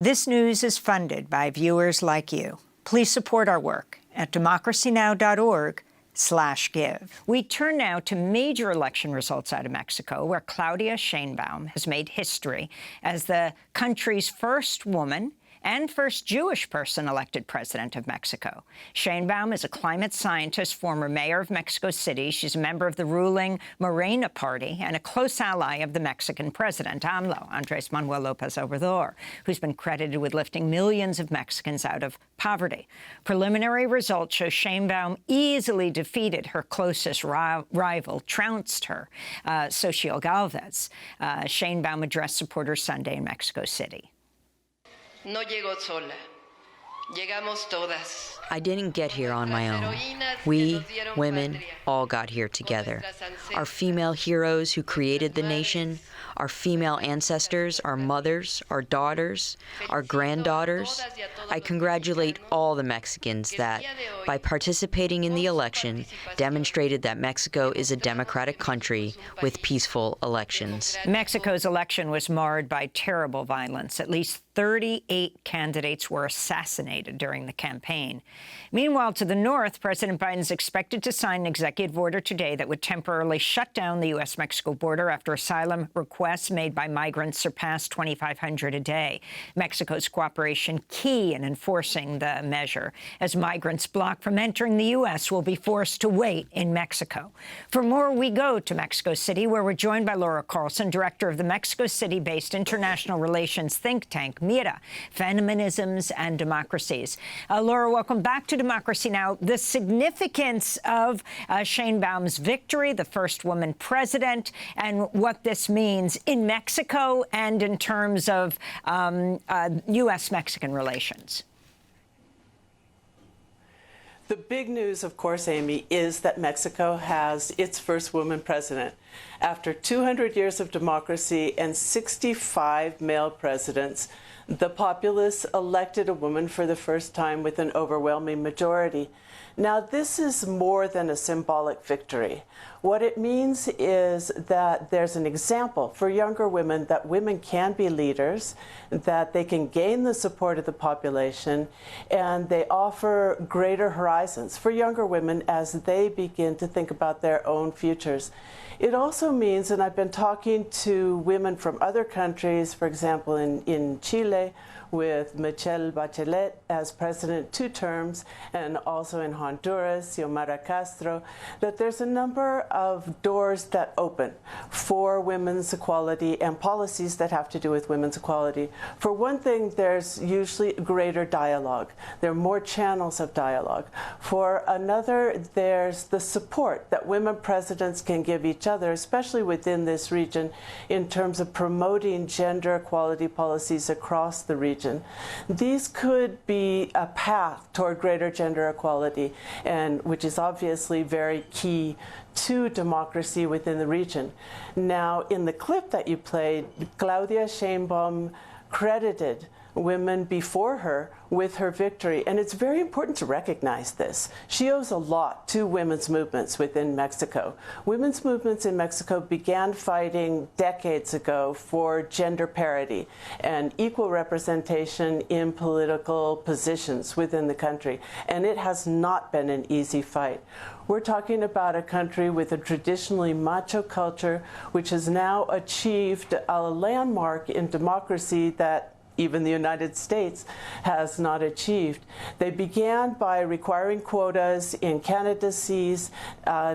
This news is funded by viewers like you. Please support our work at democracynow.org/give. We turn now to major election results out of Mexico, where Claudia Sheinbaum has made history as the country's first woman and first Jewish person elected president of Mexico. Sheinbaum is a climate scientist, former mayor of Mexico City. She's a member of the ruling Morena party and a close ally of the Mexican president, AMLO, Andrés Manuel López Obrador, who's been credited with lifting millions of Mexicans out of poverty. Preliminary results show Sheinbaum easily defeated her closest rival, trounced her, Xochitl Gálvez. Sheinbaum addressed supporters Sunday in Mexico City. No llego sola. Llegamos todas. I didn't get here on my own. We, women, all got here together. Our female heroes who created the nation, our female ancestors, our mothers, our daughters, our granddaughters. I congratulate all the Mexicans that, by participating in the election, demonstrated that Mexico is a democratic country with peaceful elections. Mexico's election was marred by terrible violence. At least 38 candidates were assassinated during the campaign. Meanwhile, to the north, President Biden is expected to sign an executive order today that would temporarily shut down the U.S. Mexico border after asylum requests made by migrants surpassed 2,500 a day. Mexico's cooperation key in enforcing the measure, as migrants blocked from entering the U.S. will be forced to wait in Mexico. For more, we go to Mexico City, where we're joined by Laura Carlsen, director of the Mexico City-based international relations think tank, MIRA, Feminisms and Democracies. Laura, welcome back to Democracy Now! The significance of Sheinbaum's victory, the first woman president, and what this means in Mexico and in terms of U.S.-Mexican relations. The big news, of course, Amy, is that Mexico has its first woman president. After 200 years of democracy and 65 male presidents, the populace elected a woman for the first time with an overwhelming majority. Now, this is more than a symbolic victory. What it means is that there's an example for younger women that women can be leaders, that they can gain the support of the population, and they offer greater horizons for younger women as they begin to think about their own futures. It also means, and I've been talking to women from other countries, for example, in Chile, with Michelle Bachelet as president 2 terms, and also in Honduras, Xiomara Castro, that there's a number of doors that open for women's equality and policies that have to do with women's equality. For one thing, there's usually greater dialogue. There are more channels of dialogue. For another, there's the support that women presidents can give each other, especially within this region, in terms of promoting gender equality policies across the region. These could be a path toward greater gender equality, and which is obviously very key to democracy within the region. Now, in the clip that you played, Claudia Sheinbaum credited women before her with her victory, and it's very important to recognize this. She owes a lot to women's movements within Mexico. Women's movements in Mexico began fighting decades ago for gender parity and equal representation in political positions within the country, and it has not been an easy fight. We're talking about a country with a traditionally macho culture, which has now achieved a landmark in democracy that even the United States has not achieved. They began by requiring quotas in candidacies.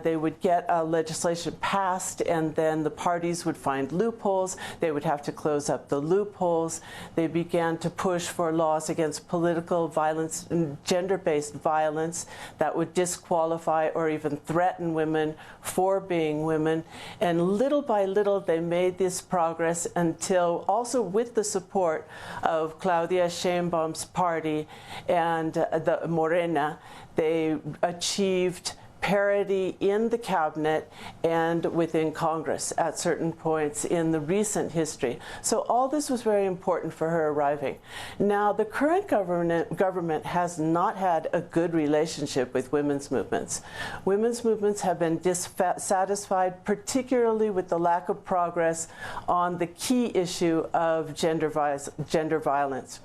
They would get legislation passed, and then the parties would find loopholes. They would have to close up the loopholes. They began to push for laws against political violence and gender-based violence that would disqualify or even threaten women for being women. And little by little, they made this progress until, also with the support of Claudia Sheinbaum's party and the Morena, they achieved parity in the cabinet and within Congress at certain points in the recent history. So all this was very important for her arriving. Now, the current government has not had a good relationship with women's movements. Women's movements have been dissatisfied, particularly with the lack of progress on the key issue of gender violence.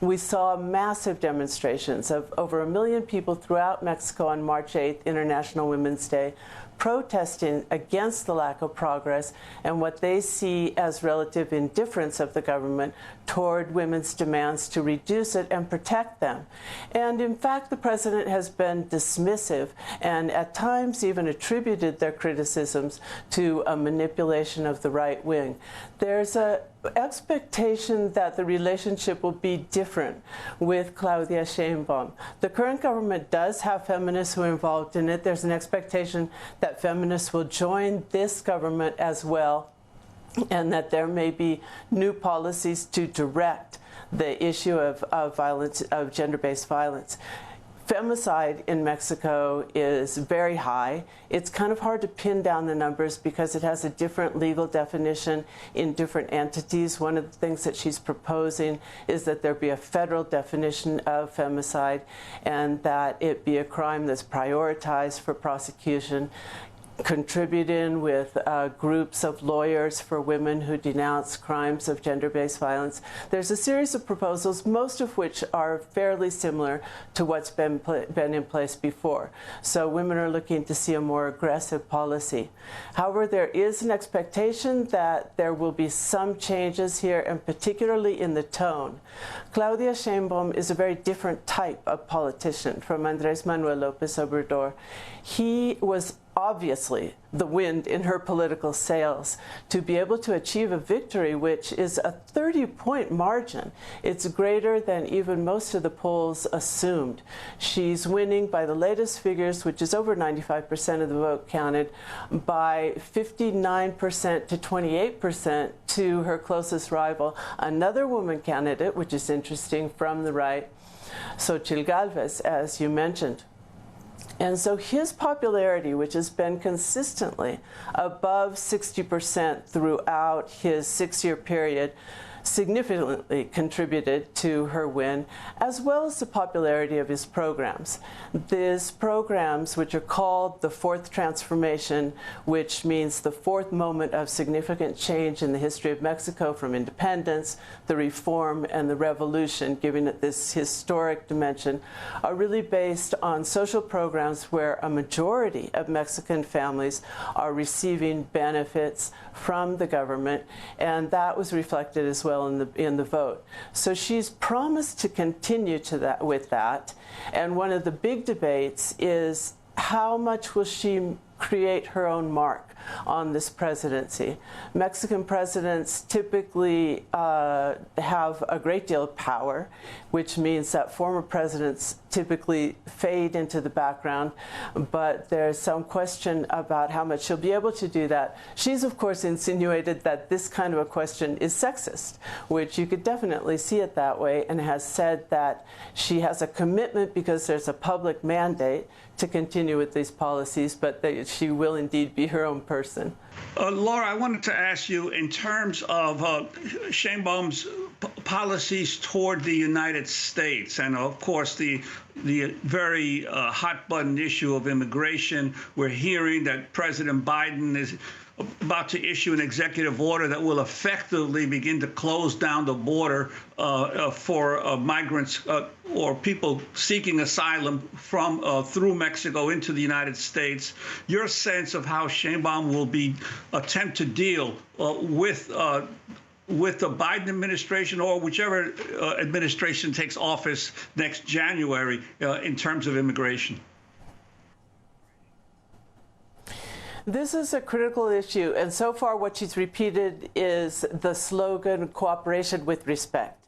We saw massive demonstrations of over 1 million people throughout Mexico on March 8th, International Women's Day, protesting against the lack of progress and what they see as relative indifference of the government toward women's demands to reduce it and protect them. And in fact, the president has been dismissive and at times even attributed their criticisms to a manipulation of the right wing. There's an expectation that the relationship will be different with Claudia Sheinbaum. The current government does have feminists who are involved in it. There's an expectation that feminists will join this government as well, and that there may be new policies to direct the issue of violence, of gender-based violence. Femicide in Mexico is very high. It's kind of hard to pin down the numbers because it has a different legal definition in different entities. One of the things that she's proposing is that there be a federal definition of femicide and that it be a crime that's prioritized for prosecution, contributing with groups of lawyers for women who denounce crimes of gender-based violence. There's a series of proposals, most of which are fairly similar to what's been in place before. So women are looking to see a more aggressive policy. However, there is an expectation that there will be some changes here, and particularly in the tone. Claudia Sheinbaum is a very different type of politician from Andrés Manuel López Obrador. He was obviously the wind in her political sails to be able to achieve a victory which is a 30-point margin. It's greater than even most of the polls assumed. She's winning by the latest figures, which is over 95% of the vote counted, by 59% to 28% to her closest rival, another woman candidate, which is interesting, from the right, Xochitl Gálvez, as you mentioned. And so his popularity, which has been consistently above 60% throughout his 6-year period, significantly contributed to her win, as well as the popularity of his programs. These programs, which are called the Fourth Transformation, which means the fourth moment of significant change in the history of Mexico from independence, the reform, and the revolution, giving it this historic dimension, are really based on social programs where a majority of Mexican families are receiving benefits from the government, and that was reflected as well in the vote. So she's promised to continue with that, and one of the big debates is how much will she create her own mark on this presidency. Mexican presidents typically have a great deal of power, which means that former presidents typically fade into the background, but there's some question about how much she'll be able to do that. She's, of course, insinuated that this kind of a question is sexist, which you could definitely see it that way, and has said that she has a commitment because there's a public mandate to continue with these policies, but that she will indeed be her own person. Laura, I wanted to ask you, in terms of Sheinbaum's policies toward the United States, and of course the very hot-button issue of immigration. We're hearing that President Biden is about to issue an executive order that will effectively begin to close down the border for migrants or people seeking asylum from through Mexico into the United States. Your sense of how Sheinbaum will attempt to deal with the Biden administration, or whichever administration takes office next January, in terms of immigration? This is a critical issue, and so far what she's repeated is the slogan, cooperation with respect.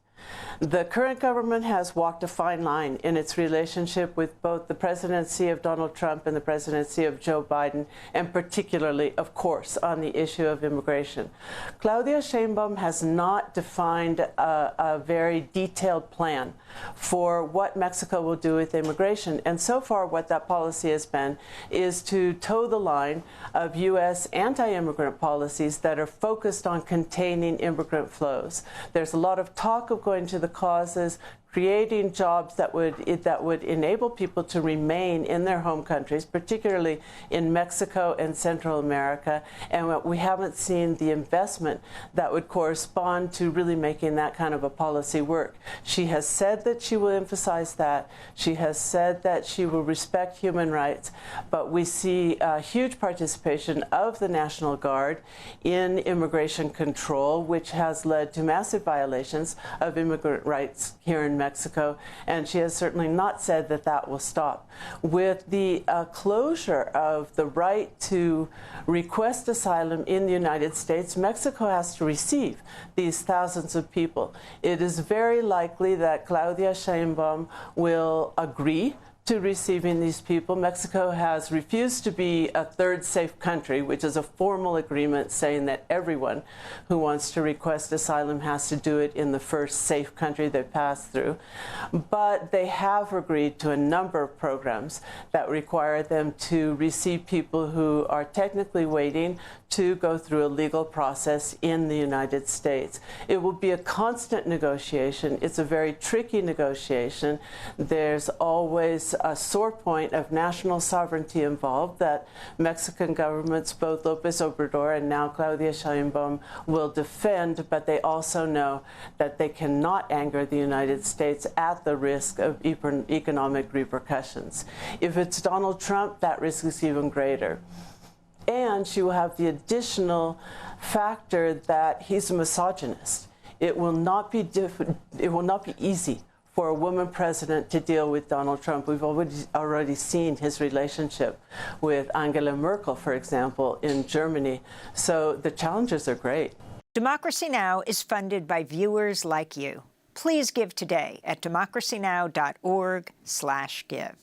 The current government has walked a fine line in its relationship with both the presidency of Donald Trump and the presidency of Joe Biden, and particularly, of course, on the issue of immigration. Claudia Sheinbaum has not defined a very detailed plan for what Mexico will do with immigration. And so far, what that policy has been is to toe the line of U.S. anti-immigrant policies that are focused on containing immigrant flows. There's a lot of talk of going to the causes, creating jobs that would enable people to remain in their home countries, particularly in Mexico and Central America. And we haven't seen the investment that would correspond to really making that kind of a policy work. She has said that she will emphasize that. She has said that she will respect human rights. But we see a huge participation of the National Guard in immigration control, which has led to massive violations of immigrant rights here in Mexico, and she has certainly not said that that will stop. With the closure of the right to request asylum in the United States, Mexico has to receive these thousands of people. It is very likely that Claudia Sheinbaum will agree to receiving these people. Mexico has refused to be a third safe country, which is a formal agreement saying that everyone who wants to request asylum has to do it in the first safe country they pass through. But they have agreed to a number of programs that require them to receive people who are technically waiting to go through a legal process in the United States. It will be a constant negotiation. It's a very tricky negotiation. There's always a sore point of national sovereignty involved that Mexican governments, both López Obrador and now Claudia Sheinbaum, will defend, but they also know that they cannot anger the United States at the risk of economic repercussions. If it's Donald Trump, that risk is even greater. And she will have the additional factor that he's a misogynist. It will not be easy for a woman president to deal with Donald Trump. We've already seen his relationship with Angela Merkel, for example, in Germany. So the challenges are great. Democracy Now! Is funded by viewers like you. Please give today at democracynow.org/give.